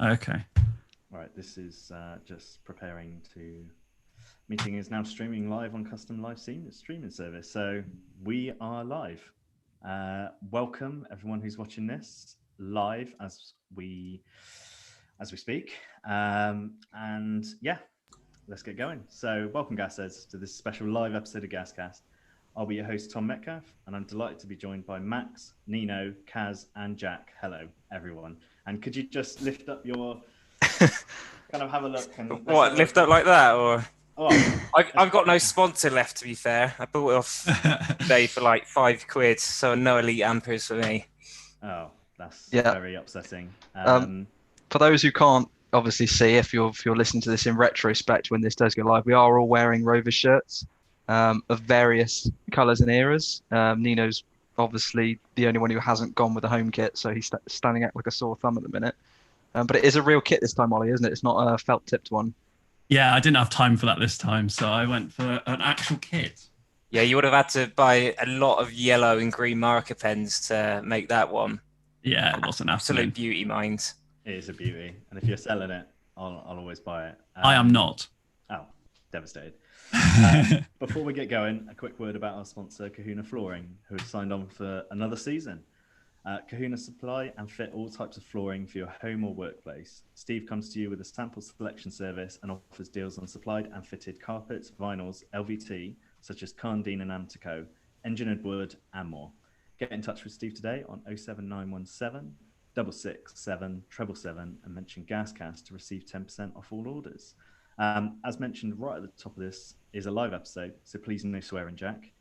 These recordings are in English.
Okay. Right, this is just preparing to. Meeting is now streaming live on custom live streaming service. So we are live. Welcome everyone who's watching this live as we speak. And yeah, let's get going. So welcome, Gasheads, to this special live episode of GasCast. I'll be your host, Tom Metcalf, and I'm delighted to be joined by Max, Nino, Kaz, and Jack. Hello, everyone. And could you just lift up your, kind of have a look? And What, lift up like that? Or oh, I've got no sponsor left, to be fair. I bought it off eBay for like £5, so no elite ampers for me. Oh, that's very upsetting. For those who can't obviously see, if you're listening to this in retrospect when this does go live, we are all wearing Rover shirts of various colours and eras. Nino's obviously the only one who hasn't gone with the home kit, so he's standing out like a sore thumb at the minute. But it is a real kit this time, Ollie, isn't it? It's not a felt-tipped one. Yeah, I didn't have time for that this time, so I went for an actual kit. Yeah, you would have had to buy a lot of yellow and green marker pens to make that one. Yeah, it wasn't absolute beauty, mind. It is a beauty, and if you're selling it, I'll always buy it. I am not. Oh, devastated. Before we get going, a quick word about our sponsor, Kahuna Flooring, who has signed on for another season. Kahuna supply and fit all types of flooring for your home or workplace. Steve comes to you with a sample selection service and offers deals on supplied and fitted carpets, vinyls, LVT, such as Carndine and Amtico, engineered wood, and more. Get in touch with Steve today on 07917 667 777 and mention GasCast to receive 10% off all orders. As mentioned right at the top of this is a live episode, so please no swearing, Jack.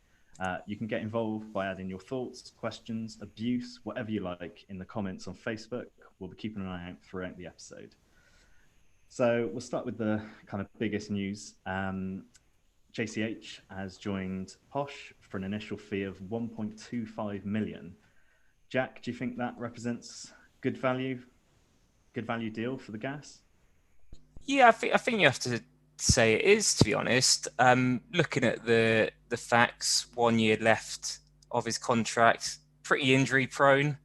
You can get involved by adding your thoughts, questions, abuse, whatever you like in the comments on Facebook. We'll be keeping an eye out throughout the episode. So we'll start with the kind of biggest news. JCH has joined Posh for an initial fee of 1.25 million. Jack, do you think that represents good value deal for the gas? Yeah, I think you have to say it is, to be honest. Looking at the facts, 1 year left of his contract, pretty injury prone,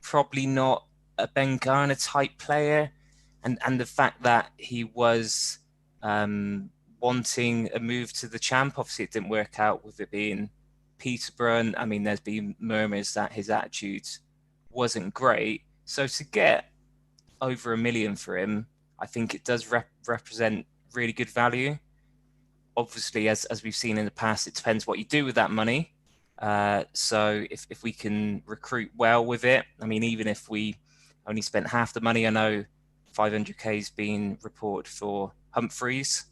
probably not a Ben Garner type player, and the fact that he was wanting a move to the champ, obviously it didn't work out with it being Peterborough, and I mean there's been murmurs that his attitude wasn't great, so to get over $1 million for him, I think it does represent really good value. Obviously, as we've seen in the past, it depends what you do with that money. So if we can recruit well with it, I mean, even if we only spent half the money, I know 500k has been reported for Humphreys.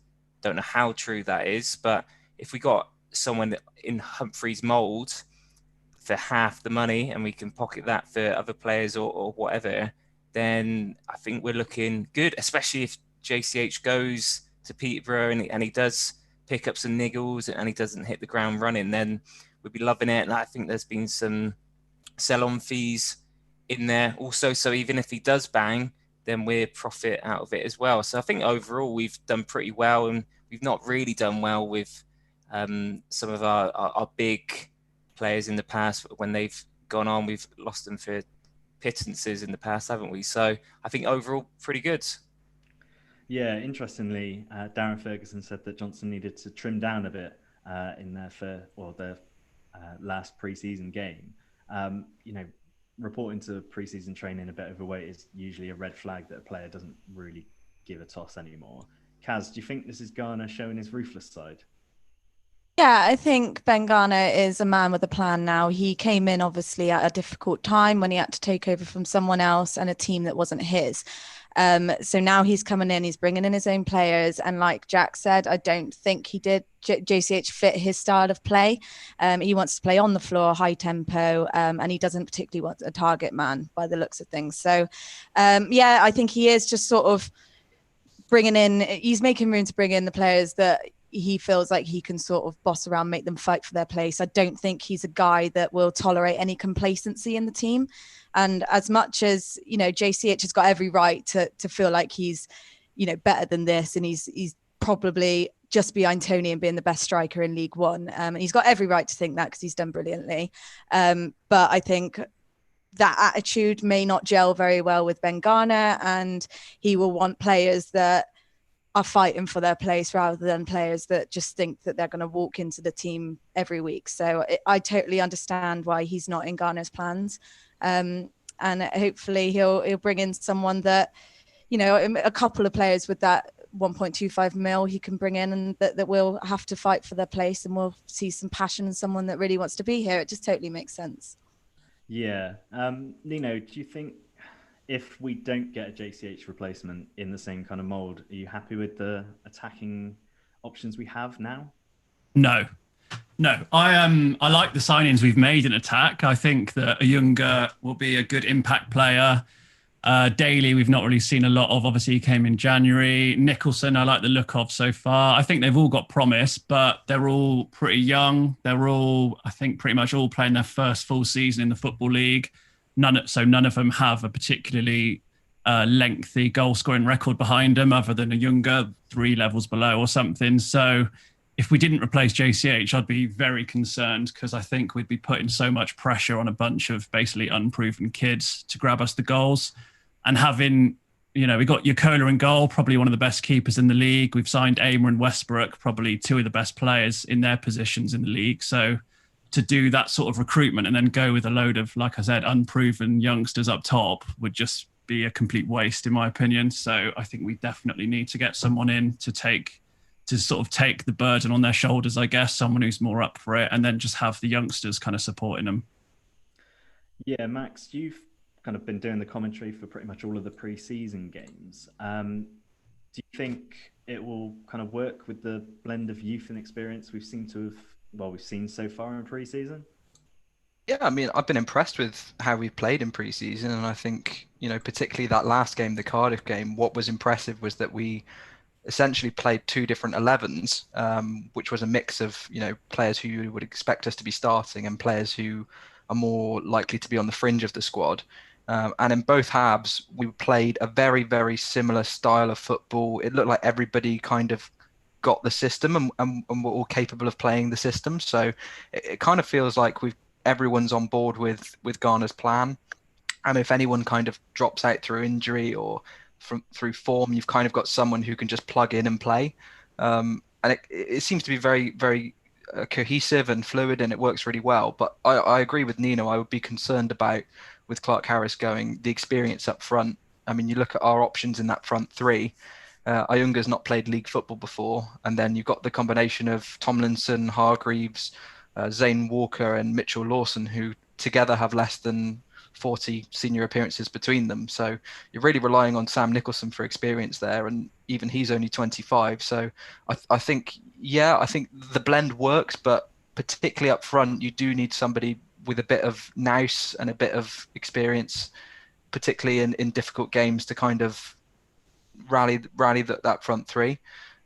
Don't know how true that is, but if we got someone in Humphreys' mould for half the money and we can pocket that for other players or whatever, then I think we're looking good, especially if JCH goes to Peterborough and he does pick up some niggles and he doesn't hit the ground running, then we'd be loving it. And I think there's been some sell-on fees in there also. So even if he does bang, then we're profit out of it as well. So I think overall we've done pretty well, and we've not really done well with some of our big players in the past. When they've gone on, we've lost them for pittances in the past, haven't we? So I think overall pretty good. Yeah, interestingly, Darren Ferguson said that Johnson needed to trim down a bit in their last pre-season game. Reporting to pre-season training a bit overweight is usually a red flag that a player doesn't really give a toss anymore. Kaz, do you think this is Garner showing his ruthless side? Yeah, I think Ben Garner is a man with a plan now. He came in obviously at a difficult time when he had to take over from someone else and a team that wasn't his. So now he's coming in, he's bringing in his own players. And like Jack said, I don't think he did JCH fit his style of play. He wants to play on the floor, high tempo, and he doesn't particularly want a target man by the looks of things. So I think he is just sort of he's making room to bring in the players that he feels like he can sort of boss around, make them fight for their place. I don't think he's a guy that will tolerate any complacency in the team. And as much as, JCH has got every right to feel like he's, better than this, and he's probably just behind Tony and being the best striker in League One. And he's got every right to think that because he's done brilliantly. But I think that attitude may not gel very well with Ben Garner, and he will want players that are fighting for their place rather than players that just think that they're going to walk into the team every week. So I totally understand why he's not in Garner's plans. And hopefully he'll bring in someone that, a couple of players with that 1.25 mil he can bring in, and that will have to fight for their place, and we'll see some passion and someone that really wants to be here. It just totally makes sense. Yeah. Nino, do you think if we don't get a JCH replacement in the same kind of mold, are you happy with the attacking options we have now? No. I like the signings we've made in attack. I think that Ayunga will be a good impact player. Daly, we've not really seen a lot of. Obviously, he came in January. Nicholson, I like the look of so far. I think they've all got promise, but they're all pretty young. They're all, I think, pretty much all playing their first full season in the Football League. None of them have a particularly lengthy goal scoring record behind them, other than Ayunga, 3 levels below or something. So if we didn't replace JCH, I'd be very concerned, because I think we'd be putting so much pressure on a bunch of basically unproven kids to grab us the goals. And having, we got Yakola in goal, probably one of the best keepers in the league. We've signed Aimer and Westbrook, probably 2 of the best players in their positions in the league. So to do that sort of recruitment and then go with a load of, like I said, unproven youngsters up top would just be a complete waste, in my opinion. So I think we definitely need to get someone in to sort of take the burden on their shoulders, I guess, someone who's more up for it, and then just have the youngsters kind of supporting them. Yeah, Max, you've kind of been doing the commentary for pretty much all of the pre-season games. Do you think it will kind of work with the blend of youth and experience we've seen so far in pre-season? Yeah, I mean, I've been impressed with how we've played in pre-season, and I think, particularly that last game, the Cardiff game, what was impressive was that we essentially played 2 different 11s, which was a mix of, players who you would expect us to be starting and players who are more likely to be on the fringe of the squad. And in both halves, we played a very, very similar style of football. It looked like everybody kind of got the system and were all capable of playing the system. So it kind of feels like everyone's on board with Garner's plan. And if anyone kind of drops out through injury or through form, you've kind of got someone who can just plug in and play. And it seems to be very, very cohesive and fluid, and it works really well. But I agree with Nino. I would be concerned about, with Clark Harris going, the experience up front. I mean, you look at our options in that front 3. Ayunga's not played league football before, and then you've got the combination of Tomlinson, Hargreaves, Zane Walker and Mitchell Lawson, who together have less than 40 senior appearances between them. So you're really relying on Sam Nicholson for experience there, and even he's only 25. So I think the blend works, but particularly up front, you do need somebody with a bit of nous and a bit of experience, particularly in difficult games, to kind of rally that front 3.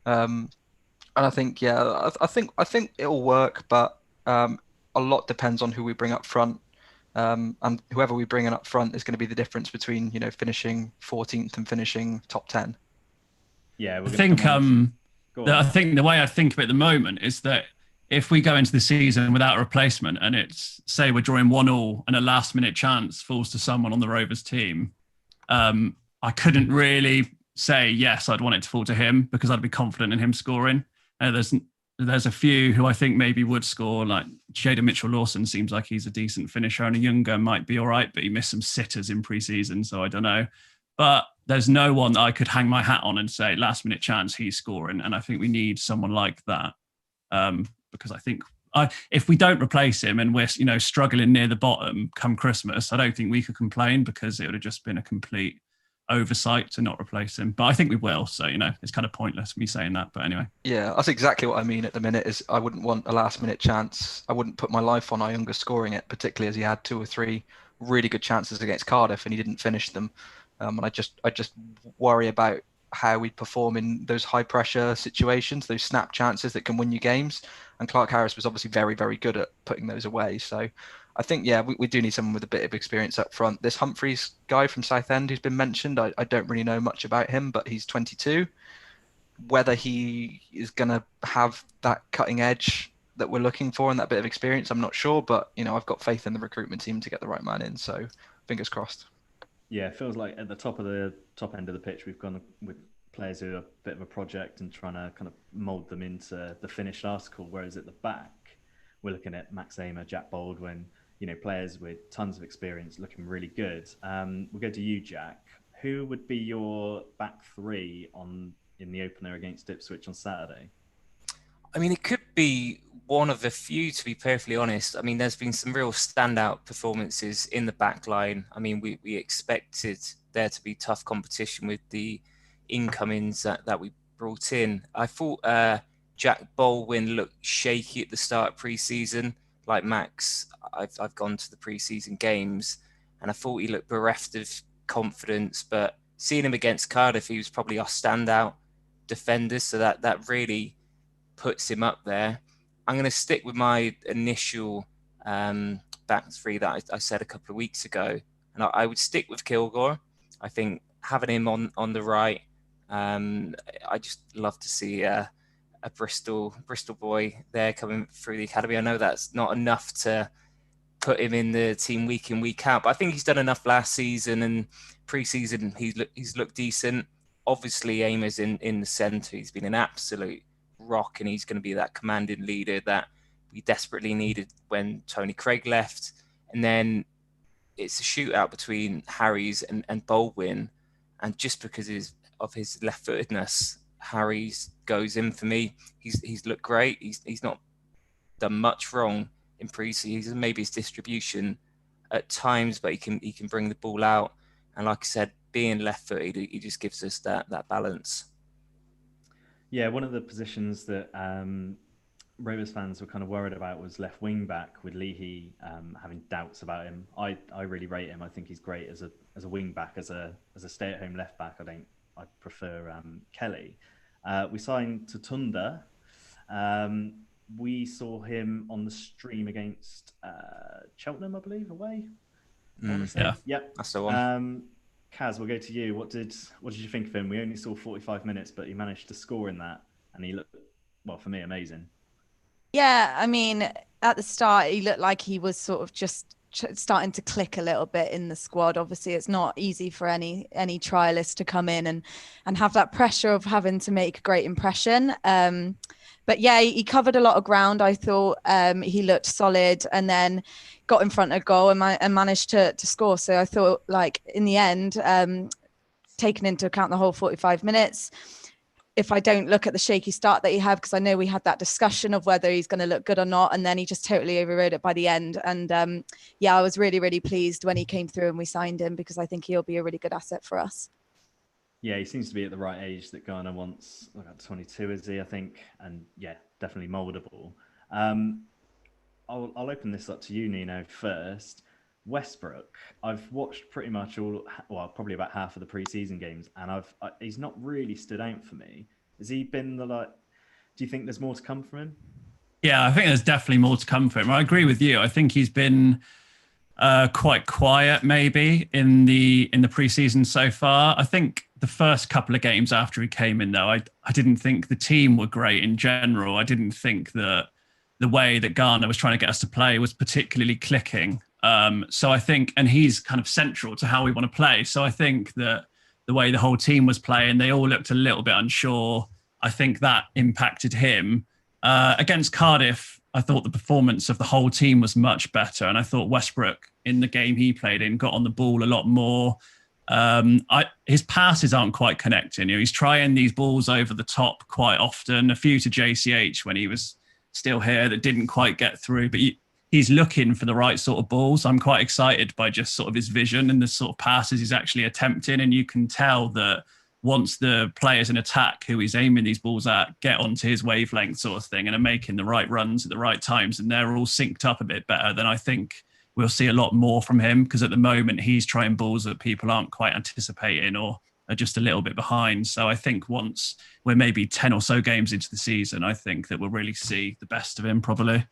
And I think, I think it'll work, but a lot depends on who we bring up front. And whoever we bring in up front is going to be the difference between, finishing 14th and finishing top 10. Yeah, I think the way I think of it at the moment is that if we go into the season without a replacement, and it's, say, we're drawing 1-1 and a last-minute chance falls to someone on the Rovers team, I couldn't really say, yes, I'd want it to fall to him, because I'd be confident in him scoring. There's a few who I think maybe would score, like Jada Mitchell-Lawson seems like he's a decent finisher, and Ayunga might be all right, but he missed some sitters in pre-season, so I don't know. But there's no one that I could hang my hat on and say, last-minute chance, he's scoring, and I think we need someone like that. Because I think if we don't replace him and we're struggling near the bottom come Christmas, I don't think we could complain, because it would have just been a complete oversight to not replace him. But I think we will, so it's kind of pointless me saying that, but anyway. Yeah, that's exactly what I mean at the minute. Is I wouldn't want a last-minute chance. I wouldn't put my life on Ayunga scoring it, particularly as he had 2 or 3 really good chances against Cardiff and he didn't finish them. And I just worry about how we perform in those high pressure situations, those snap chances that can win you games. And Clark Harris was obviously very, very good at putting those away. So I think, we do need someone with a bit of experience up front. This Humphreys guy from Southend who's been mentioned, I don't really know much about him, but he's 22. Whether he is going to have that cutting edge that we're looking for and that bit of experience, I'm not sure. But, I've got faith in the recruitment team to get the right man in. So fingers crossed. Yeah, it feels like at the top end of the pitch, we've gone with players who are a bit of a project and trying to kind of mould them into the finished article. Whereas at the back, we're looking at Max Amer, Jack Baldwin, players with tons of experience looking really good. We'll go to you, Jack. Who would be your back three in the opener against Ipswich on Saturday? I mean, it could be one of the few, to be perfectly honest. I mean, there's been some real standout performances in the back line. I mean, we expected there to be tough competition with the incomings that we brought in. I thought Jack Baldwin looked shaky at the start of pre-season. Like Max, I've gone to the pre-season games, and I thought he looked bereft of confidence. But seeing him against Cardiff, he was probably our standout defender. So that really puts him up there. I'm going to stick with my initial back three that I said a couple of weeks ago, and I would stick with Kilgore. I think having him on the right, I just love to see a Bristol boy there coming through the academy. I know that's not enough to put him in the team week in, week out, but I think he's done enough last season, and pre-season he's looked decent. Obviously, Amer's in the centre. He's been an absolute rock, and he's going to be that commanding leader that we desperately needed when Tony Craig left. And then it's a shootout between Harries and Baldwin, and just because of his left-footedness, Harries goes in for me. He's looked great. He's not done much wrong in pre-season. Maybe his distribution at times, but he can bring the ball out. And like I said, being left-footed, he just gives us that balance. Yeah, one of the positions that Rovers fans were kind of worried about was left wing back, with Leahy having doubts about him. I really rate him. I think he's great as a wing back, as a stay at home left back. I prefer Kelly. We signed Tutunda. We saw him on the stream against Cheltenham, I believe, away. Yeah, yep, that's the one. Kaz, we'll go to you. What did you think of him? We only saw 45 minutes, but he managed to score in that, and he looked, well, for me, amazing. Yeah, I mean, at the start, he looked like he was sort of just starting to click a little bit in the squad. Obviously, it's not easy for any trialist to come in and have that pressure of having to make a great impression. But yeah, he covered a lot of ground. I thought he looked solid, and then got in front of goal and managed to score. So I thought, like, in the end, taking into account the whole 45 minutes, if I don't look at the shaky start that he had, because I know we had that discussion of whether he's going to look good or not, and then he just totally overrode it by the end. And yeah, I was really, really pleased when he came through and we signed him, because I think he'll be a really good asset for us. Yeah, he seems to be at the right age that Garner wants. About 22, is he? I think, and yeah, definitely mouldable. I'll open this up to you, Nino, first. Westbrook, I've watched pretty much probably about half of the pre-season games, and he's not really stood out for me. Has he been do you think there's more to come from him? Yeah, I think there's definitely more to come from him. I agree with you. I think he's been quite quiet, maybe in the pre-season so far. I think the first couple of games after he came in, though, I didn't think the team were great in general. I didn't think that the way that Garner was trying to get us to play was particularly clicking. So I think, and he's kind of central to how we want to play. So I think that the way the whole team was playing, they all looked a little bit unsure. I think that impacted him. Against Cardiff, I thought the performance of the whole team was much better. And I thought Westbrook, in the game he played in, got on the ball a lot more. His passes aren't quite connecting. He's trying these balls over the top quite often, a few to JCH when he was still here that didn't quite get through. But he's looking for the right sort of balls. I'm quite excited by just sort of his vision and the sort of passes he's actually attempting. And you can tell that once the players in attack who he's aiming these balls at get onto his wavelength sort of thing and are making the right runs at the right times, and they're all synced up a bit better, then I think we'll see a lot more from him, because at the moment he's trying balls that people aren't quite anticipating or are just a little bit behind. So I think once we're maybe 10 or so games into the season, I think that we'll really see the best of him probably.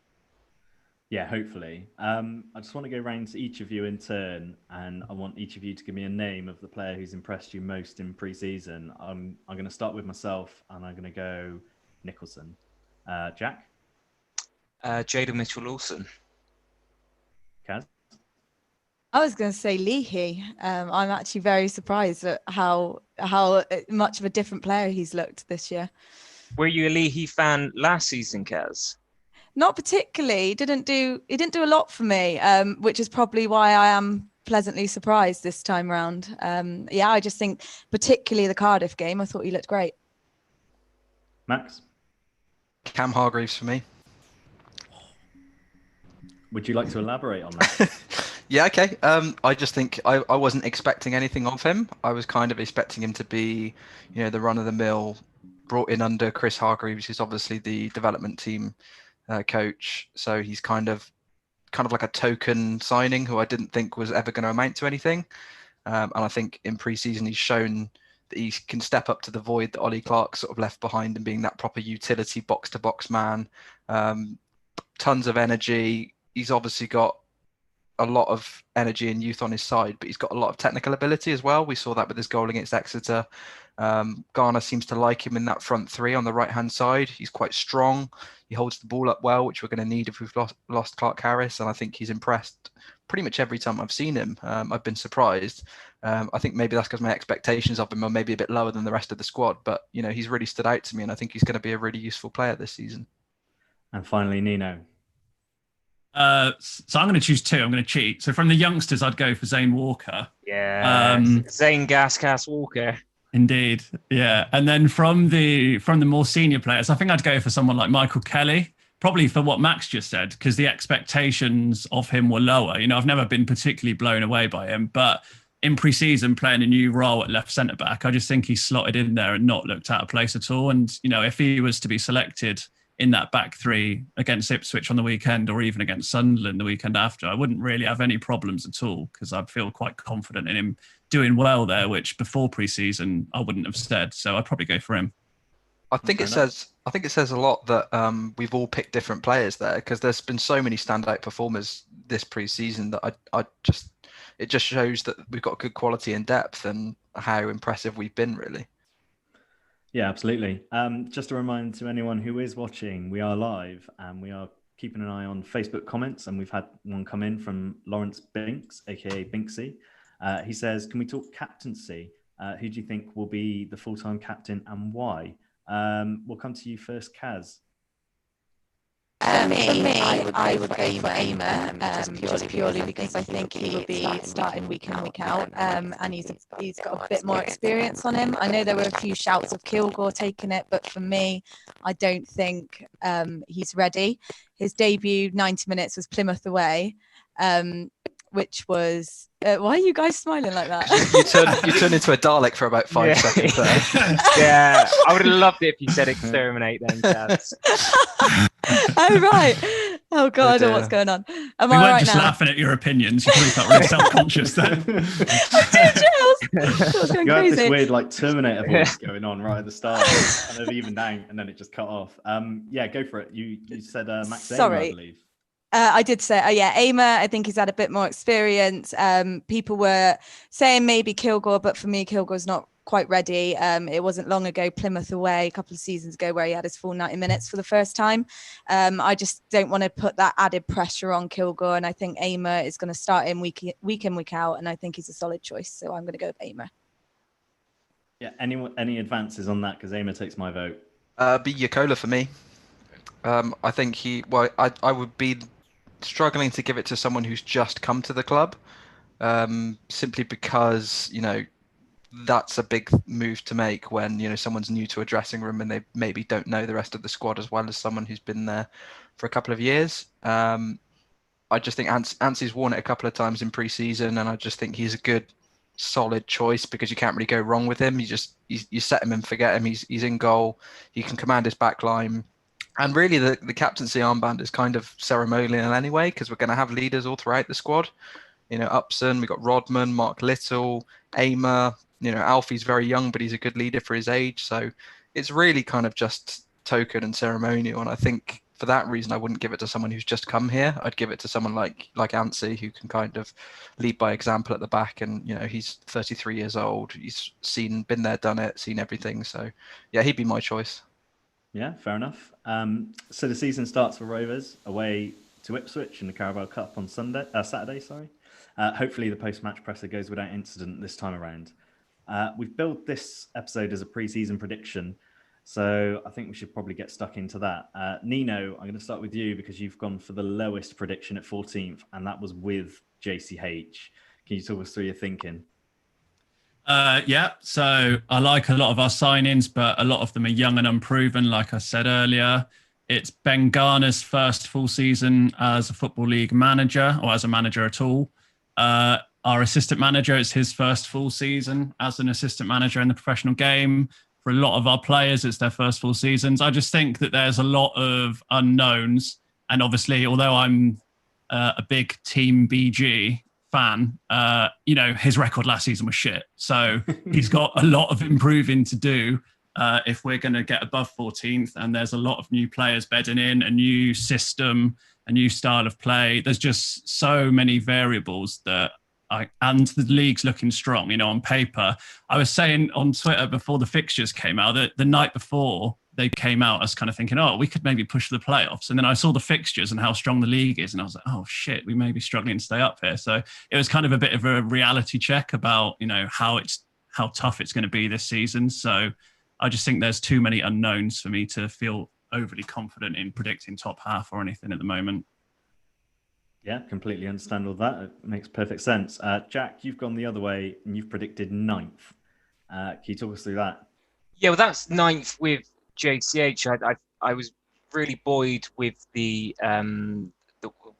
Yeah, hopefully. I just want to go around to each of you in turn, and I want each of you to give me a name of the player who's impressed you most in pre-season. I'm going to start with myself, and I'm going to go Nicholson. Jack? Jada Mitchell-Lawson. Kaz? I was going to say Leahy. I'm actually very surprised at how much of a different player he's looked this year. Were you a Leahy fan last season, Kaz? Not particularly. He didn't do a lot for me, which is probably why I am pleasantly surprised this time around. Yeah, I just think particularly the Cardiff game, I thought he looked great. Max, Cam Hargreaves for me. would you like to elaborate on that? Yeah, okay. I just think I wasn't expecting anything of him. I was kind of expecting him to be, the run-of-the-mill, brought in under Chris Hargreaves, who's obviously the development team coach. So he's kind of like a token signing who I didn't think was ever going to amount to anything. And I think in pre-season he's shown that he can step up to the void that Ollie Clark sort of left behind, and being that proper utility box-to-box man. Tons of energy. He's obviously got a lot of energy and youth on his side, but he's got a lot of technical ability as well. We saw that with his goal against Exeter. Garner seems to like him in that front three on the right-hand side. He's quite strong. He holds the ball up well, which we're going to need if we've lost Clark Harris, and I think he's impressed pretty much every time I've seen him. I've been surprised. I think maybe that's because my expectations of him are maybe a bit lower than the rest of the squad, but he's really stood out to me, and I think he's going to be a really useful player this season. And finally, Nino. So I'm going to choose two. I'm going to cheat. So from the youngsters, I'd go for Zane Walker. Yeah, Zane GasCast Walker. Indeed, yeah. And then from the more senior players, I think I'd go for someone like Michael Kelly, probably for what Max just said, because the expectations of him were lower. I've never been particularly blown away by him, but in pre-season playing a new role at left centre back, I just think he slotted in there and not looked out of place at all. And if he was to be selected in that back three against Ipswich on the weekend, or even against Sunderland the weekend after, I wouldn't really have any problems at all, because I feel quite confident in him doing well there, which before pre-season I wouldn't have said. So I'd probably go for him. I think it says a lot that we've all picked different players there, because there's been so many standout performers this pre-season that it just shows that we've got good quality and depth, and how impressive we've been, really. Yeah, absolutely. Just a reminder to anyone who is watching, we are live and we are keeping an eye on Facebook comments, and we've had one come in from Lawrence Binks, aka Binksy. He says, can we talk captaincy? Who do you think will be the full-time captain and why? We'll come to you first, Kaz. For me, I would go for Aimer, just purely because I think he will be starting week in, week out, and he's got a bit more experience on him. I know there were a few shouts of Kilgore taking it, but for me, I don't think he's ready. His debut 90 minutes was Plymouth away, which was why are you guys smiling like that? You turned into a Dalek for about 5 seconds there. Yeah, I would have loved it if you said exterminate then, Kaz. Oh right. Oh god, I don't know what's going on. We weren't just laughing at your opinions. You probably felt really self-conscious then. I did, You had this weird Terminator voice going on right at the start, and then even down, and then it just cut off. Yeah, go for it. You said Max Aimer, I believe. I did say, Aimer, I think he's had a bit more experience. People were saying maybe Kilgore, but for me, Kilgore's not quite ready. It wasn't long ago, Plymouth away, a couple of seasons ago, where he had his full 90 minutes for the first time. I just don't want to put that added pressure on Kilgore, and I think Aimer is going to start in week in, week out, and I think he's a solid choice, so I'm going to go with Aimer. Yeah, any advances on that? Because Aimer takes my vote. Be Yakola for me. I think I would be struggling to give it to someone who's just come to the club, simply because that's a big move to make when someone's new to a dressing room and they maybe don't know the rest of the squad as well as someone who's been there for a couple of years. I just think Anstey's worn it a couple of times in pre-season, and I just think he's a good solid choice because you can't really go wrong with him. You set him and forget him. He's in goal, he can command his back line. And really, the captaincy armband is kind of ceremonial anyway, because we're going to have leaders all throughout the squad. Upson, we've got Rodman, Mark Little, Aimer. Alfie's very young, but he's a good leader for his age. So it's really kind of just token and ceremonial. And I think for that reason, I wouldn't give it to someone who's just come here. I'd give it to someone like Anstey, who can kind of lead by example at the back. And, he's 33 years old. He's been there, done it, seen everything. So, yeah, he'd be my choice. Yeah, fair enough. So the season starts for Rovers away to Ipswich in the Carabao Cup on Saturday. Hopefully the post-match presser goes without incident this time around. We've built this episode as a pre-season prediction, so I think we should probably get stuck into that. Nino, I'm going to start with you because you've gone for the lowest prediction at 14th, and that was with JCH. Can you talk us through your thinking? Yeah, so I like a lot of our signings, but a lot of them are young and unproven. Like I said earlier, it's Ben Garner's first full season as a Football League manager, or as a manager at all. Our assistant manager, it's his first full season as an assistant manager in the professional game. For a lot of our players, it's their first full seasons. I just think that there's a lot of unknowns. And obviously, although I'm a big Team BG fan, his record last season was shit. So he's got a lot of improving to do if we're going to get above 14th. And there's a lot of new players bedding in, a new system, a new style of play. There's just so many variables and the league's looking strong, on paper. I was saying on Twitter before the fixtures came out that the night before they came out, I was kind of thinking, we could maybe push the playoffs. And then I saw the fixtures and how strong the league is. And I was like, oh shit, we may be struggling to stay up here. So it was kind of a bit of a reality check about, how tough it's going to be this season. So I just think there's too many unknowns for me to feel overly confident in predicting top half or anything at the moment. Yeah, completely understand all that. It makes perfect sense. Jack, you've gone the other way and you've predicted 9th. Can you talk us through that? Yeah, well, that's 9th with JCH. I was really buoyed with the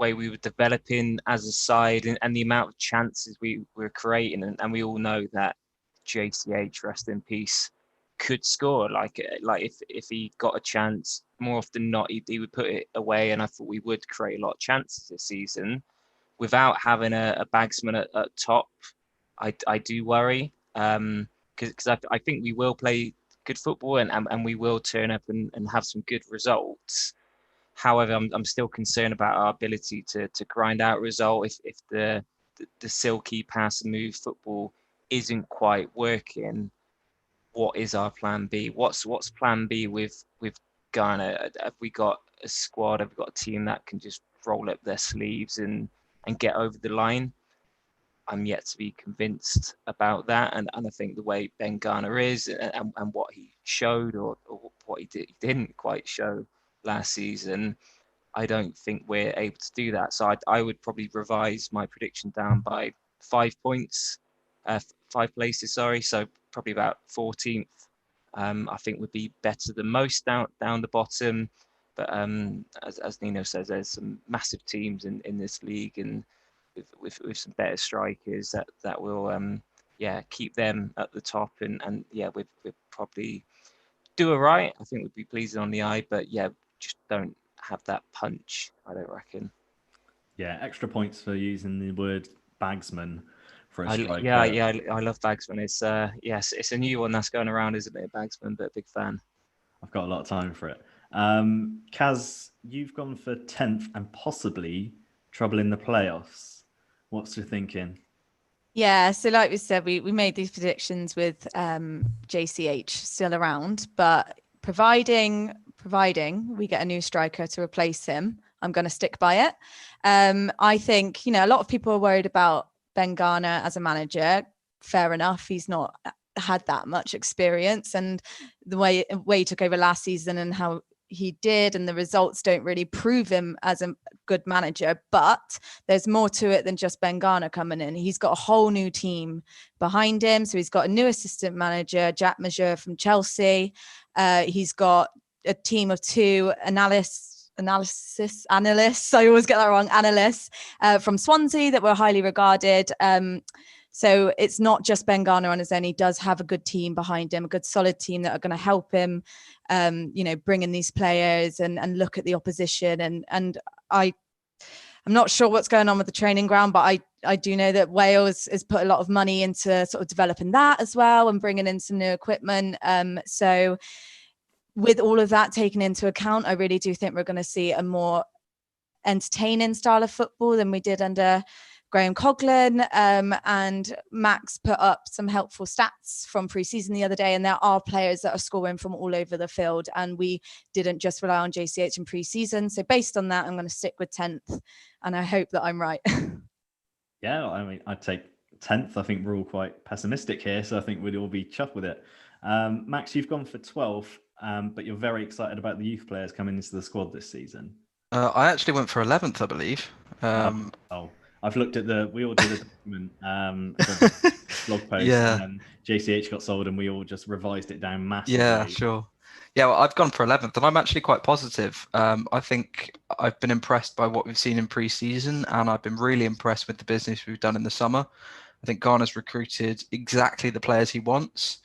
way we were developing as a side and the amount of chances we were creating. And we all know that JCH, rest in peace, could score. Like if he got a chance, more often than not, he would put it away. And I thought we would create a lot of chances this season. Without having a bagsman at top, I do worry. Because I think we will play good football and we will turn up and have some good results. However, I'm still concerned about our ability to grind out a result if the silky pass and move football isn't quite working. What is our plan B? What's plan B with Ghana? Have we got a squad? Have we got a team that can just roll up their sleeves and get over the line? I'm yet to be convinced about that, and I think the way Ben Garner is and what he showed or what he didn't quite show last season, I don't think we're able to do that. So I would probably revise my prediction down by 5 points, 5 places. Sorry, so probably about 14th. I think would be better than most down the bottom. But as Nino says, there's some massive teams in this league and with some better strikers that will keep them at the top and we'd probably do all right. I think we'd be pleasing on the eye, but just don't have that punch, I don't reckon. Yeah, extra points for using the word bagsman for a striker. I love bagsman. It's it's a new one that's going around, isn't it, bagsman? But a big fan. I've got a lot of time for it. Kaz, you've gone for 10th and possibly trouble in the playoffs. What's your thinking? Yeah, so like we said, we made these predictions with JCH still around, but providing we get a new striker to replace him, I'm going to stick by it. I think, a lot of people are worried about Ben Garner as a manager. Fair enough. He's not had that much experience, and the way he took over last season and how he did and the results don't really prove him as a good manager, but there's more to it than just Ben Garner coming in. He's got a whole new team behind him. So he's got a new assistant manager, Jack Majeur from Chelsea. He's got a team of 2 analysts. I always get that wrong. Analysts from Swansea that were highly regarded. So it's not just Ben Garner on his own. He does have a good team behind him, a good solid team that are going to help him, bring in these players and look at the opposition. And I'm not sure what's going on with the training ground, but I do know that Wales has put a lot of money into sort of developing that as well and bringing in some new equipment. So with all of that taken into account, I really do think we're going to see a more entertaining style of football than we did under Graham Coughlin, and Max put up some helpful stats from pre-season the other day, and there are players that are scoring from all over the field, and we didn't just rely on JCH in pre-season. So based on that, I'm going to stick with 10th, and I hope that I'm right. Yeah, I mean, I'd take 10th. I think we're all quite pessimistic here, so I think we'd all be chuffed with it. Max, you've gone for 12th, but you're very excited about the youth players coming into the squad this season. I actually went for 11th, I believe. I've looked at we all did a document for the blog post, and Yeah. then JCH got sold, and we all just revised it down massively. Yeah, sure. Yeah, well, I've gone for 11th, and I'm actually quite positive. I think I've been impressed by what we've seen in pre-season, and I've been really impressed with the business we've done in the summer. I think Garner's recruited exactly the players he wants,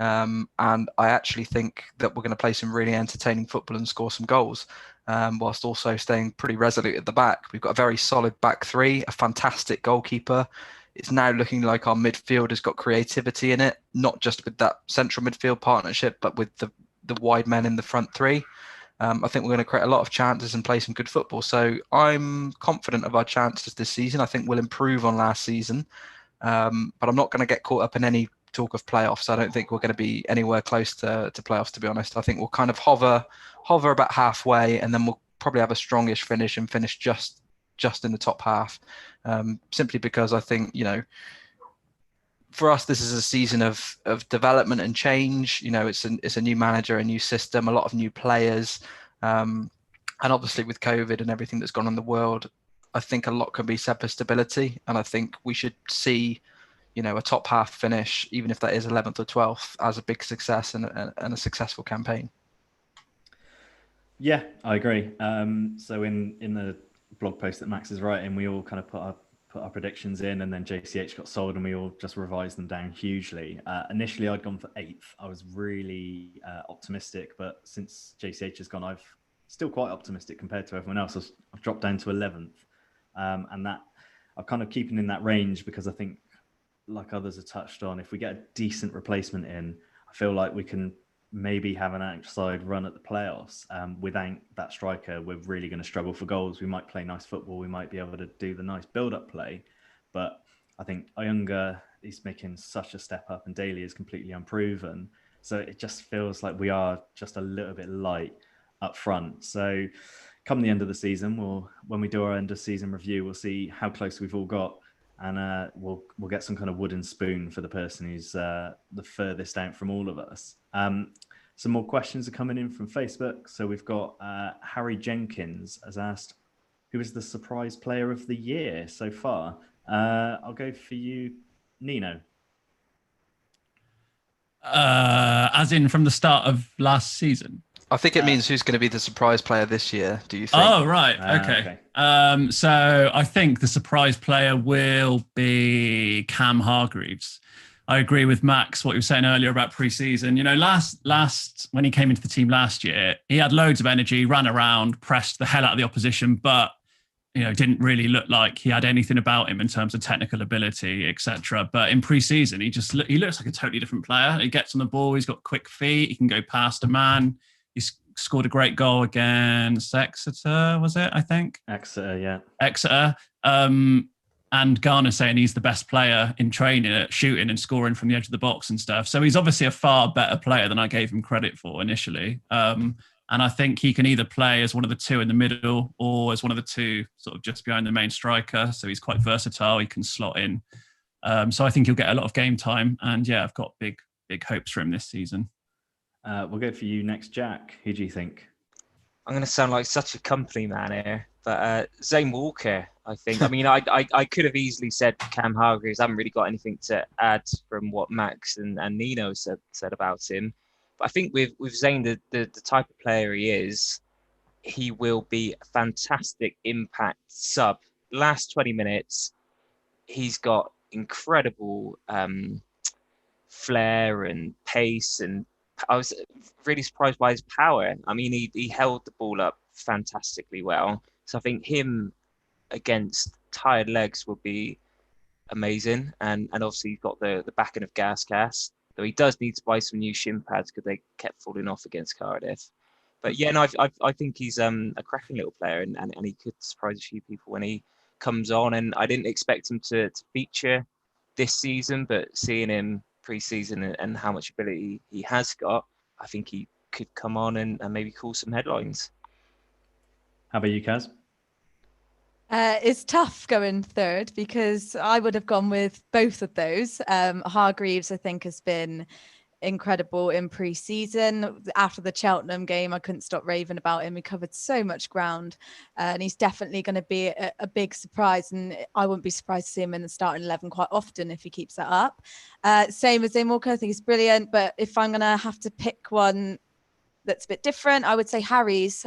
and I actually think that we're going to play some really entertaining football and score some goals, whilst also staying pretty resolute at the back. We've got a very solid back three, a fantastic goalkeeper. It's now looking like our midfield has got creativity in it, not just with that central midfield partnership, but with the wide men in the front three. I think we're going to create a lot of chances and play some good football. So I'm confident of our chances this season. I think we'll improve on last season, but I'm not going to get caught up in any talk of playoffs. I don't think we're going to be anywhere close to playoffs, to be honest. I think we'll kind of hover about halfway, and then we'll probably have a strongish finish and finish just in the top half, simply because I think, for us, this is a season of development and change. It's a new manager, a new system, a lot of new players, and obviously with COVID and everything that's gone on in the world, I think a lot can be said for stability, and I think we should see a top half finish, even if that is 11th or 12th, as a big success and a successful campaign. Yeah, I agree. So in the blog post that Max is writing, we all kind of put our predictions in, and then JCH got sold, and we all just revised them down hugely. Initially, I'd gone for 8th. I was really optimistic, but since JCH has gone, I've still quite optimistic compared to everyone else. I've dropped down to 11th, and that I'm kind of keeping in that range because I think, like others have touched on, if we get a decent replacement in, I feel like we can maybe have an outside run at the playoffs. Without that striker, we're really going to struggle for goals. We might play nice football. We might be able to do the nice build-up play. But I think Oyunga is making such a step up, and Daly is completely unproven. So it just feels like we are just a little bit light up front. So come the end of the season, when we do our end of season review, we'll see how close we've all got. And we'll get some kind of wooden spoon for the person who's the furthest out from all of us. Some more questions are coming in from Facebook. So we've got Harry Jenkins has asked, who is the surprise player of the year so far? I'll go for you, Nino. As in from the start of last season? I think it means who's going to be the surprise player this year, do you think? Oh, right. Okay. So I think the surprise player will be Cam Hargreaves. I agree with Max, what you were saying earlier about pre-season. Last when he came into the team last year, he had loads of energy, ran around, pressed the hell out of the opposition, but didn't really look like he had anything about him in terms of technical ability, etc. But in pre-season, he looks like a totally different player. He gets on the ball, he's got quick feet, he can go past a man. He scored a great goal against Exeter, was it? I think Exeter, yeah. Exeter. And Garner saying he's the best player in training at shooting and scoring from the edge of the box and stuff. So he's obviously a far better player than I gave him credit for initially. And I think he can either play as one of the two in the middle or as one of the two sort of just behind the main striker. So he's quite versatile. He can slot in. So I think he'll get a lot of game time. And yeah, I've got big hopes for him this season. We'll go for you next, Jack. Who do you think? I'm going to sound like such a company man here, but Zane Walker, I think. I mean, I could have easily said Cam Hargreaves. I haven't really got anything to add from what Max and Nino said about him. But I think with Zane, the type of player he is, he will be a fantastic impact sub. Last 20 minutes, he's got incredible flair and pace, and I was really surprised by his power. I mean, he held the ball up fantastically well. So I think him against tired legs would be amazing. And obviously he's got the backing of GasCast, though he does need to buy some new shin pads because they kept falling off against Cardiff. But yeah, no, I think he's a cracking little player, and he could surprise a few people when he comes on. And I didn't expect him to feature this season, but seeing him pre-season and how much ability he has got, I think he could come on and maybe call some headlines. How about you, Kaz? It's tough going third because I would have gone with both of those. Hargreaves, I think, has been incredible in pre-season. After the Cheltenham game, I couldn't stop raving about him. He covered so much ground, and he's definitely going to be a big surprise. And I wouldn't be surprised to see him in the starting 11 quite often if he keeps that up. Same as Zane Walker, I think he's brilliant. But if I'm going to have to pick one that's a bit different, I would say Harry's.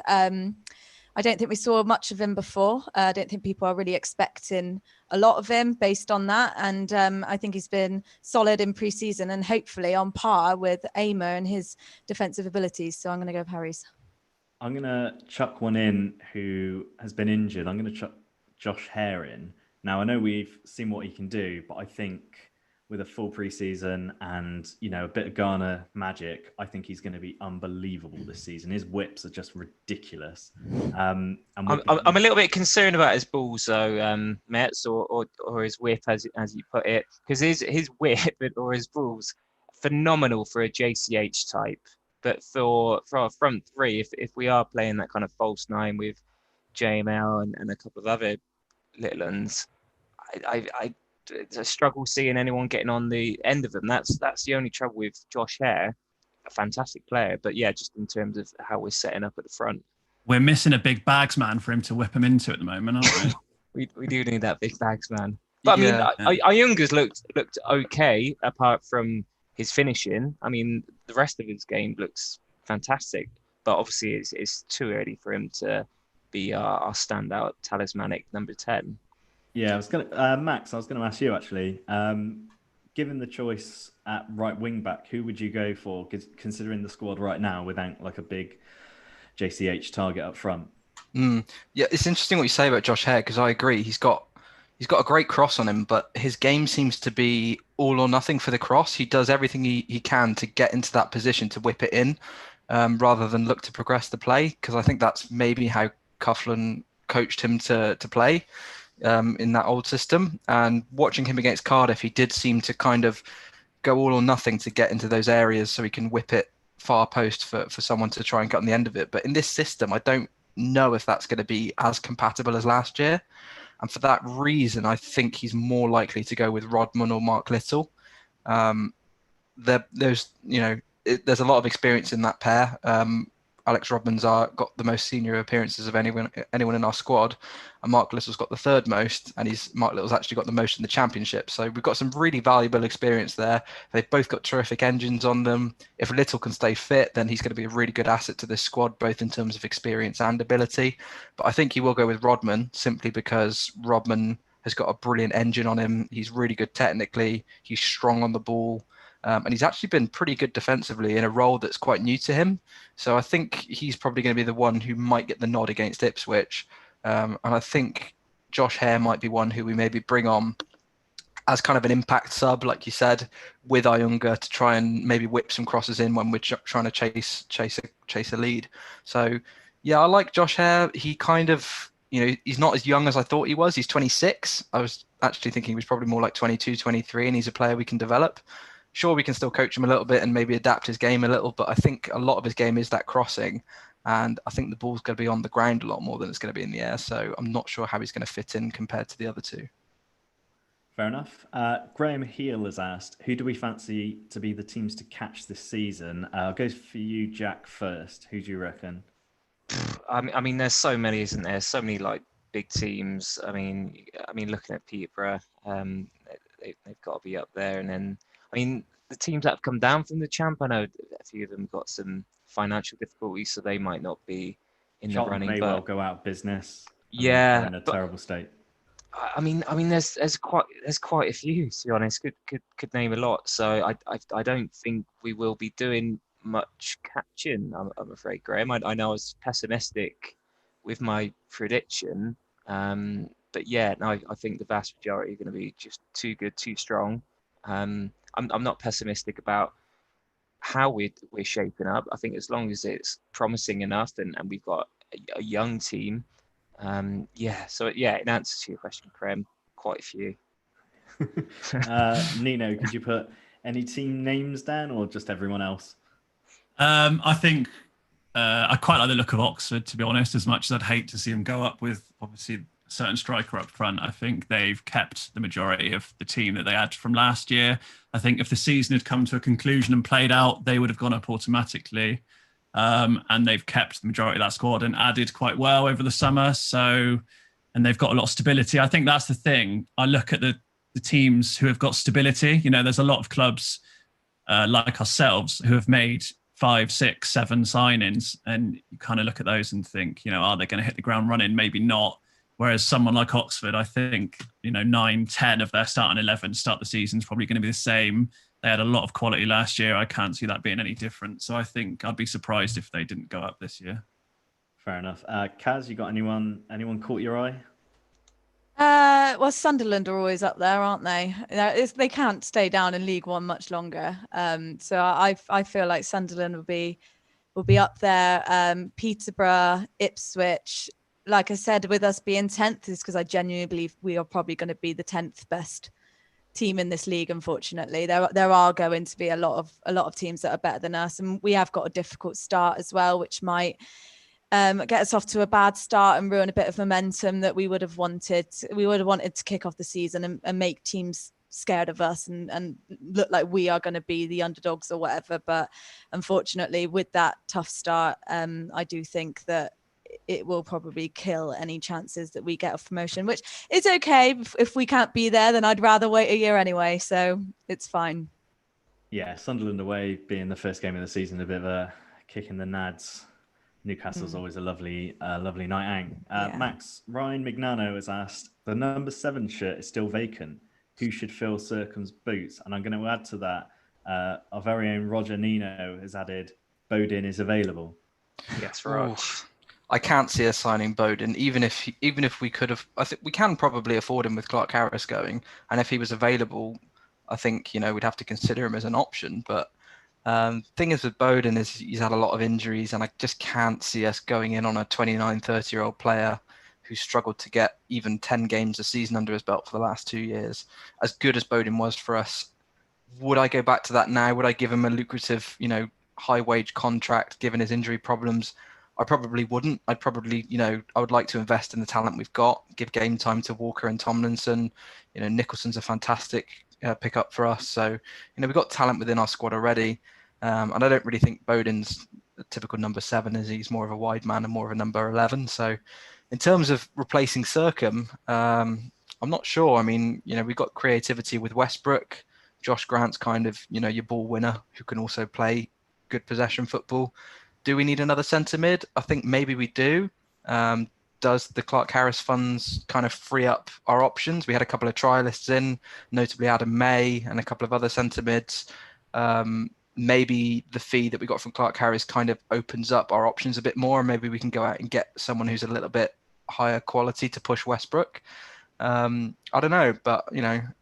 I don't think we saw much of him before. I don't think people are really expecting a lot of him based on that. And I think he's been solid in pre-season and hopefully on par with Aimer and his defensive abilities. So I'm going to go with Harry's. I'm going to chuck one in who has been injured. I'm going to chuck Josh Hare in. Now, I know we've seen what he can do, but I think with a full preseason and, a bit of Ghana magic, I think he's going to be unbelievable this season. His whips are just ridiculous. I'm a little bit concerned about his balls, though, Mets, or his whip, as you put it, because his whip or his balls phenomenal for a JCH type. But for our front three, if we are playing that kind of false nine with JML and a couple of other little ones, I struggle seeing anyone getting on the end of them. That's the only trouble with Josh Hare, a fantastic player, but yeah, just in terms of how we're setting up at the front. We're missing a big bags man for him to whip him into at the moment, aren't we? we do need that big bags man. But I mean, Ayunga's looked okay apart from his finishing. I mean, the rest of his game looks fantastic, but obviously it's too early for him to be our standout talismanic number 10. Yeah, Max, I was going to ask you actually. Given the choice at right wing back, who would you go for, considering the squad right now without like a big JCH target up front? Yeah, it's interesting what you say about Josh Hare because I agree. He's got a great cross on him, but his game seems to be all or nothing for the cross. He does everything he can to get into that position to whip it in, rather than look to progress the play. Because I think that's maybe how Coughlin coached him to play. In that old system, and watching him against Cardiff, he did seem to kind of go all or nothing to get into those areas so he can whip it far post for someone to try and get on the end of it. But in this system, I don't know if that's going to be as compatible as last year. And for that reason, I think he's more likely to go with Rodman or Mark Little. There's a lot of experience in that pair. Alex Rodman's got the most senior appearances of anyone in our squad, and Mark Little's got the third most, and Mark Little's actually got the most in the championship. So we've got some really valuable experience there. They've both got terrific engines on them. If Little can stay fit, then he's going to be a really good asset to this squad, both in terms of experience and ability. But I think he will go with Rodman simply because Rodman has got a brilliant engine on him. He's really good technically. He's strong on the ball. And he's actually been pretty good defensively in a role that's quite new to him. So I think he's probably going to be the one who might get the nod against Ipswich. And I think Josh Hare might be one who we maybe bring on as kind of an impact sub, like you said, with Ayunga to try and maybe whip some crosses in when we're trying to chase a lead. So, yeah, I like Josh Hare. He kind of, he's not as young as I thought he was. He's 26. I was actually thinking he was probably more like 22, 23, and he's a player we can develop. Sure, we can still coach him a little bit and maybe adapt his game a little, but I think a lot of his game is that crossing. And I think the ball's going to be on the ground a lot more than it's going to be in the air. So I'm not sure how he's going to fit in compared to the other two. Fair enough. Graham Heel has asked, who do we fancy to be the teams to catch this season? Goes for you, Jack, first. Who do you reckon? I mean, there's so many, isn't there? So many like big teams. I mean, looking at Peterborough, they've got to be up there. And then, I mean, the teams that have come down from the champ, I know a few of them got some financial difficulties, so they might not be in the running. May well go out of business. Yeah, they're in a terrible state. I mean, there's quite a few, to be honest. Could name a lot. So I don't think we will be doing much catching. I'm afraid, Graham. I know I was pessimistic with my prediction, but yeah, no, I think the vast majority are going to be just too good, too strong. I'm not pessimistic about how we're shaping up. I think as long as it's promising enough and we've got a young team, So in answer to your question, Graham, quite a few. Nino, could you put any team names down or just everyone else? I think I quite like the look of Oxford, to be honest, as much as I'd hate to see them go up with obviously certain striker up front. I think they've kept the majority of the team that they had from last year. I think if the season had come to a conclusion and played out, they would have gone up automatically. And they've kept the majority of that squad and added quite well over the summer. So, and they've got a lot of stability. I think that's the thing. I look at the teams who have got stability. You know, there's a lot of clubs like ourselves who have made 5, 6, 7 signings, and you kind of look at those and think, you know, are they going to hit the ground running? Maybe not. Whereas someone like Oxford, I think, you know, 9, 10 of their starting 11 start the season is probably going to be the same. They had a lot of quality last year. I can't see that being any different. So I think I'd be surprised if they didn't go up this year. Fair enough. Kaz, you got anyone caught your eye? Well, Sunderland are always up there, aren't they? They can't stay down in League One much longer. So I feel like Sunderland will be up there. Peterborough, Ipswich. Like I said, with us being 10th is because I genuinely believe we are probably going to be the 10th best team in this league. Unfortunately, there are going to be a lot of teams that are better than us, and we have got a difficult start as well, which might get us off to a bad start and ruin a bit of momentum that we would have wanted. We would have wanted to kick off the season and make teams scared of us and look like we are going to be the underdogs or whatever. But unfortunately, with that tough start, I do think that it will probably kill any chances that we get of promotion, which is okay. If we can't be there, then I'd rather wait a year anyway. So it's fine. Yeah, Sunderland away being the first game of the season, a bit of a kick in the nads. Newcastle's always a lovely night out. Max, Ryan Mignano has asked, the number 7 shirt is still vacant. Who should fill Circum's boots? And I'm going to add to that, our very own Roger Nino has added, Bodin is available. Yes, Rog. I can't see us signing Bodin, even if we could have. I think we can probably afford him with Clark Harris going, and if he was available, I think we'd have to consider him as an option. But thing is with Bodin is he's had a lot of injuries, and I just can't see us going in on a 29, 30-year-old player who struggled to get even 10 games a season under his belt for the last 2 years. As good as Bodin was for us, would I go back to that now? Would I give him a lucrative, high wage contract given his injury problems? I probably wouldn't. I'd probably, I would like to invest in the talent we've got, give game time to Walker and Tomlinson. Nicholson's a fantastic pickup for us. So, we've got talent within our squad already. And I don't really think Bodin's a typical number 7, as he's more of a wide man and more of a number 11. So in terms of replacing Circum, I'm not sure. I mean, we've got creativity with Westbrook. Josh Grant's kind of, your ball winner who can also play good possession football. Do we need another centre mid? I think maybe we do. Does the Clark Harris funds kind of free up our options? We had a couple of trialists in, notably Adam May and a couple of other centre mids. Maybe the fee that we got from Clark Harris kind of opens up our options a bit more. And maybe we can go out and get someone who's a little bit higher quality to push Westbrook. I don't know, but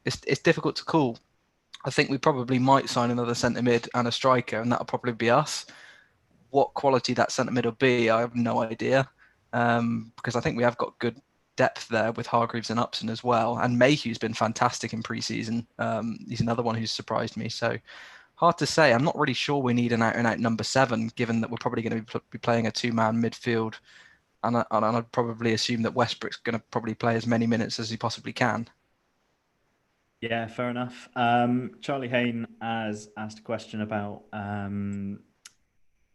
it's difficult to call. I think we probably might sign another centre mid and a striker, and that'll probably be us. What quality that centre mid will be, I have no idea, because I think we have got good depth there with Hargreaves and Upson as well. And Mayhew's been fantastic in pre-season. He's another one who's surprised me. So hard to say. I'm not really sure we need an out-and-out number 7, given that we're probably going to be playing a 2-man midfield. And I'd probably assume that Westbrook's going to probably play as many minutes as he possibly can. Yeah, fair enough. Charlie Hayne has asked a question about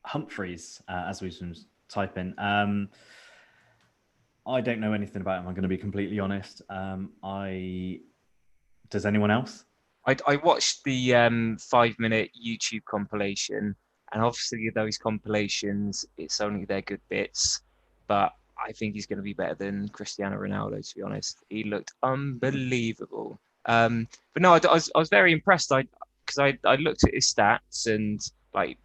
Humphreys, as we've been typing. I don't know anything about him. I'm going to be completely honest. Does anyone else? I watched the 5-minute YouTube compilation, and obviously those compilations, it's only their good bits, but I think he's going to be better than Cristiano Ronaldo, to be honest. He looked unbelievable. But no, I was very impressed. Because I looked at his stats, and like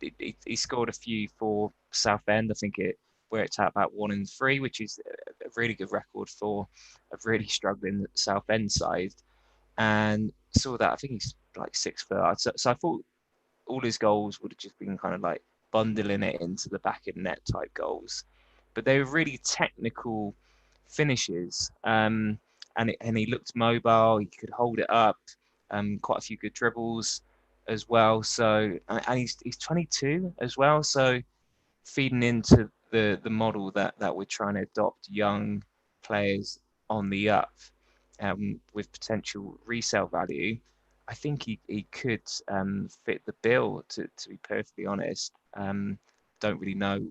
he scored a few for Southend. I think it worked out about 1 in 3, which is a really good record for a really struggling Southend side. And saw that I think he's like 6 foot. So I thought all his goals would have just been kind of like bundling it into the back of the net type goals, but they were really technical finishes. And he looked mobile. He could hold it up. Quite a few good dribbles as well. So and he's 22 as well. So feeding into the model that we're trying to adopt young players on the up, with potential resale value, I think he could fit the bill, to be perfectly honest. Don't really know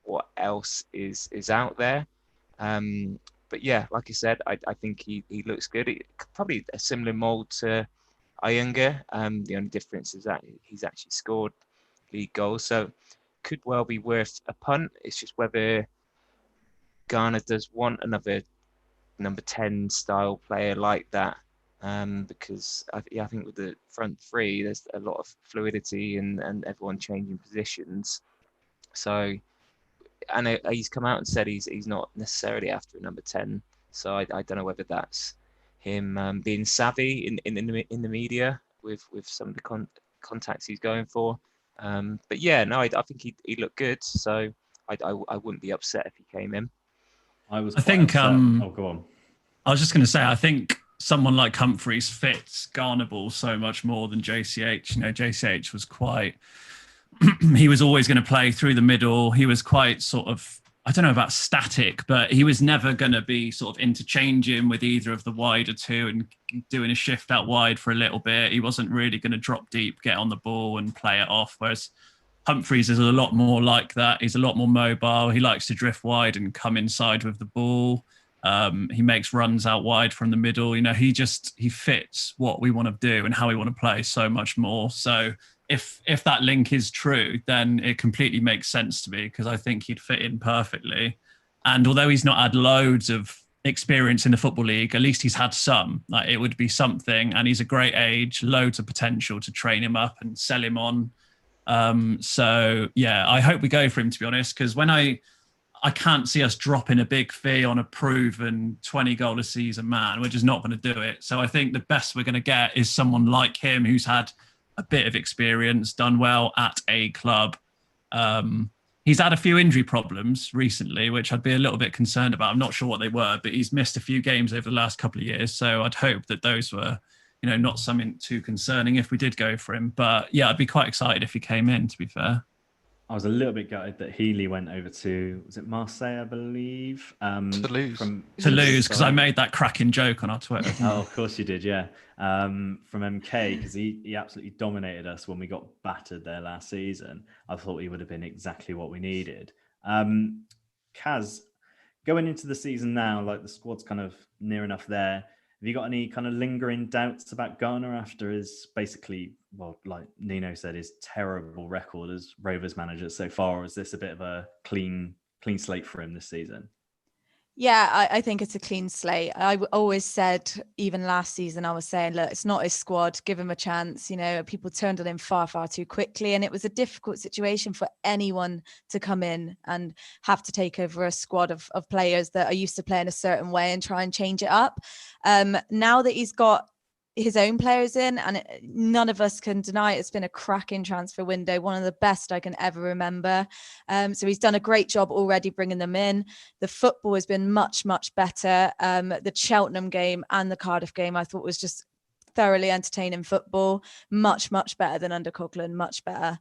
what else is out there. But yeah, like I said, I think he looks good. Probably a similar mold to Iunga. The only difference is that he's actually scored league goals, so could well be worth a punt. It's just whether Ghana does want another number 10 style player like that, because I think with the front three, there's a lot of fluidity and everyone changing positions. So, and he's come out and said he's not necessarily after a number 10. So I don't know whether that's him being savvy in the media with some of the contacts he's going for. But yeah, no, I think he looked good. So I wouldn't be upset if he came in. I was I quite think upset. Oh, go on. I was just going to say, I think someone like Humphreys fits Ghana ball so much more than JCH. You know, JCH was quite, he was always going to play through the middle. He was quite sort of, I don't know about static, but he was never going to be sort of interchanging with either of the wider two and doing a shift out wide for a little bit. He wasn't really going to drop deep, get on the ball and play it off. Whereas Humphreys is a lot more like that. He's a lot more mobile. He likes to drift wide and come inside with the ball. He makes runs out wide from the middle. You know, he fits what we want to do and how we want to play so much more. So if that link is true, then it completely makes sense to me, because I think he'd fit in perfectly. And although he's not had loads of experience in the Football League, at least he's had some. Like, it would be something, and he's a great age, loads of potential to train him up and sell him on. So yeah, I hope we go for him, to be honest, because when I can't see us dropping a big fee on a proven 20 goal a season man. We're just not going to do it. So I think the best we're going to get is someone like him, who's had a bit of experience, done well at a club. He's had a few injury problems recently, which I'd be a little bit concerned about. I'm not sure what they were, but he's missed a few games over the last couple of years. So I'd hope that those were, you know, not something too concerning if we did go for him. But yeah, I'd be quite excited if he came in, to be fair. I was a little bit gutted that Healy went over to, was it Marseille, I believe? Toulouse. Toulouse, because I made that cracking joke on our Twitter. Oh, of course you did, yeah. From MK, because he absolutely dominated us when we got battered there last season. I thought he would have been exactly what we needed. Kaz, going into the season now, like the squad's kind of near enough there. Have you got any kind of lingering doubts about Ghana after his basically, well, like Nino said, his terrible record as Rovers manager so far? Or is this a bit of a clean slate for him this season? Yeah, I think it's a clean slate. I always said, even last season, I was saying, look, it's not his squad. Give him a chance. You know, people turned on him far, far too quickly. And it was a difficult situation for anyone to come in and have to take over a squad of players that are used to playing a certain way and try and change it up. Now that he's got his own players in, and none of us can deny it's been a cracking transfer window, one of the best I can ever remember. So he's done a great job already bringing them in. The football has been much, much better. The Cheltenham game and the Cardiff game I thought was just thoroughly entertaining football, much, much better than under Coughlin, much better.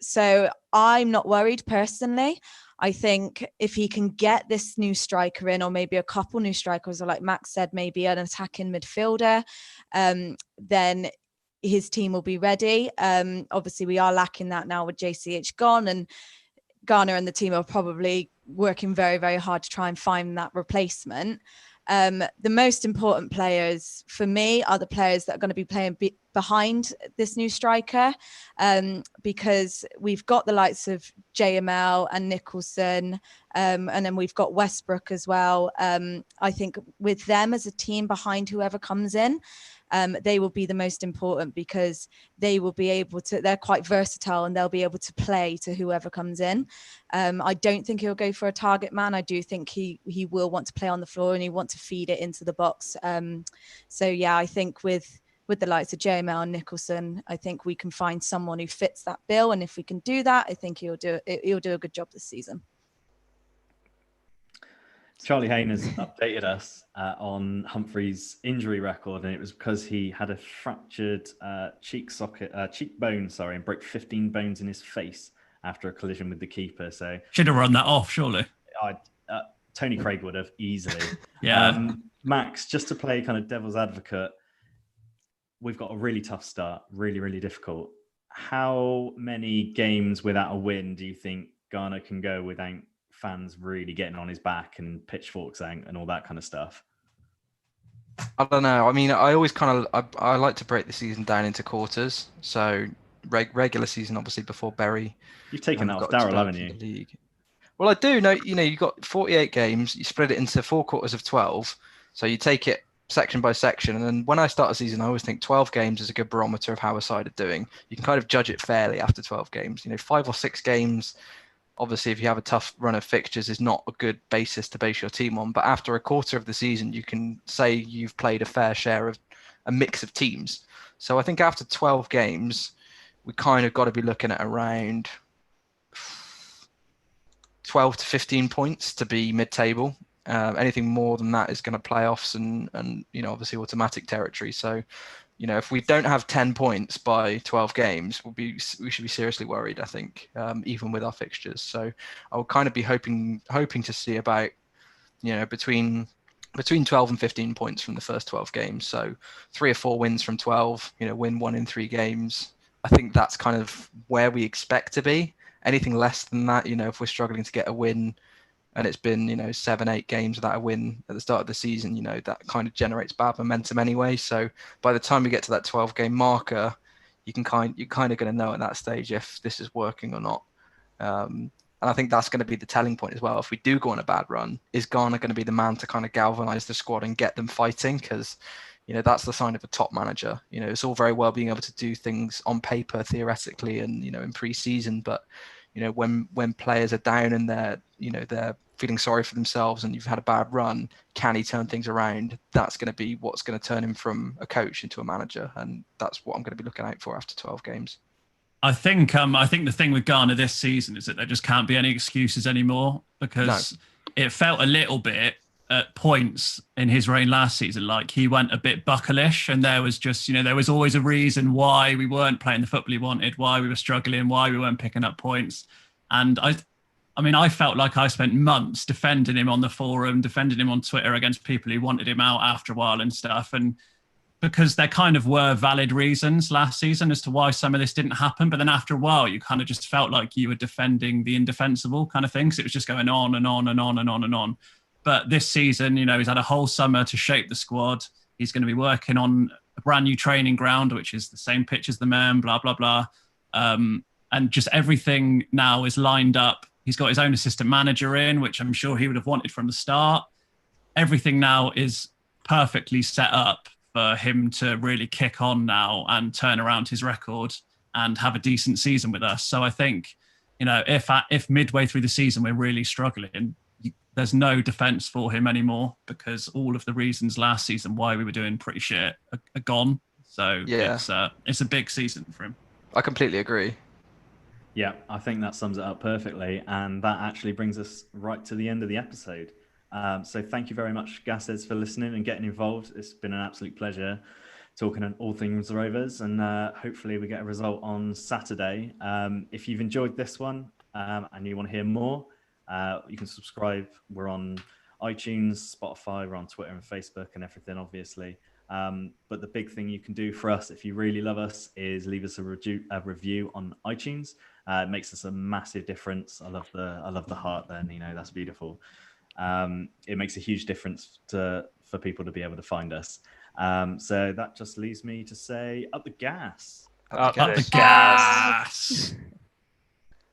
So I'm not worried personally. I think if he can get this new striker in, or maybe a couple new strikers, or like Max said, maybe an attacking midfielder, then his team will be ready. Obviously, we are lacking that now with JCH gone, and Ghana and the team are probably working very, very hard to try and find that replacement. The most important players for me are the players that are going to be playing behind this new striker, because we've got the likes of JML and Nicholson, and then we've got Westbrook as well. I think with them as a team behind whoever comes in, they will be the most important, because they will be able to, they're quite versatile and they'll be able to play to whoever comes in. I don't think he'll go for a target man. I do think he will want to play on the floor and he want to feed it into the box. So yeah, I think with the likes of JML and Nicholson, I think we can find someone who fits that bill. And if we can do that, I think he'll do a good job this season. Charlie Hayne has updated us on Humphrey's injury record, and it was because he had a fractured cheekbone, and broke 15 bones in his face after a collision with the keeper. So should have run that off, surely. Tony Craig would have easily. Yeah. Max, just to play kind of devil's advocate, we've got a really tough start, really, really difficult. How many games without a win do you think Ghana can go without fans really getting on his back and pitchforks out and all that kind of stuff? I don't know. I mean, I always I like to break the season down into quarters. So regular season, obviously, before Bury. You've taken that off got Daryl, expelled haven't from you? the league. Well, I do know. You got 48 games. You split it into 4 quarters of 12. So you take it section by section. And then when I start a season, I always think 12 games is a good barometer of how a side are doing. You can kind of judge it fairly after 12 games. 5 or 6 games, obviously, if you have a tough run of fixtures, is not a good basis to base your team on. But after a quarter of the season, you can say you've played a fair share of a mix of teams. So I think after 12 games, we kind of got to be looking at around 12 to 15 points to be mid-table. Anything more than that is going to playoffs and obviously automatic territory. So if we don't have 10 points by 12 games, we should be seriously worried, I think, even with our fixtures. So I would kind of be hoping to see about between 12 and 15 points from the first 12 games. So 3 or 4 wins from 12, win 1 in 3 games. I think that's kind of where we expect to be. Anything less than that, if we're struggling to get a win and it's been 7-8 games without a win at the start of the season, that kind of generates bad momentum anyway. So by the time we get to that 12-game marker, you're kind of going to know at that stage if this is working or not. And I think that's going to be the telling point as well. If we do go on a bad run, is Ghana going to be the man to kind of galvanize the squad and get them fighting? Because that's the sign of a top manager. It's all very well being able to do things on paper theoretically and in pre-season, but when players are down and they're feeling sorry for themselves and you've had a bad run, can he turn things around? That's going to be what's going to turn him from a coach into a manager, and that's what I'm going to be looking out for after 12 games. I think the thing with Ghana this season is that there just can't be any excuses anymore, because it felt a little bit at points in his reign last season like he went a bit buckleish, and there was just there was always a reason why we weren't playing the football he wanted, why we were struggling, why we weren't picking up points. And I felt like I spent months defending him on the forum, defending him on Twitter against people who wanted him out after a while and stuff. And because there kind of were valid reasons last season as to why some of this didn't happen. But then after a while, you kind of just felt like you were defending the indefensible kind of thing. So it was just going on and on and on and on and on. But this season, he's had a whole summer to shape the squad. He's going to be working on a brand new training ground, which is the same pitch as the men, blah, blah, blah. And just everything now is lined up. He's got his own assistant manager in, which I'm sure he would have wanted from the start. Everything now is perfectly set up for him to really kick on now and turn around his record and have a decent season with us. So I think, if midway through the season we're really struggling, there's no defence for him anymore, because all of the reasons last season why we were doing pretty shit are gone. So it's a big season for him. I completely agree. Yeah, I think that sums it up perfectly. And that actually brings us right to the end of the episode. So thank you very much, GasCast, for listening and getting involved. It's been an absolute pleasure talking on all things Rovers, and hopefully we get a result on Saturday. If you've enjoyed this one and you want to hear more, you can subscribe. We're on iTunes, Spotify, we're on Twitter and Facebook and everything, obviously. But the big thing you can do for us, if you really love us, is leave us a review on iTunes. It makes us a massive difference. I love the heart there, Nino. That's beautiful. It makes a huge difference for people to be able to find us. So that just leaves me to say, up the gas. Up the gas.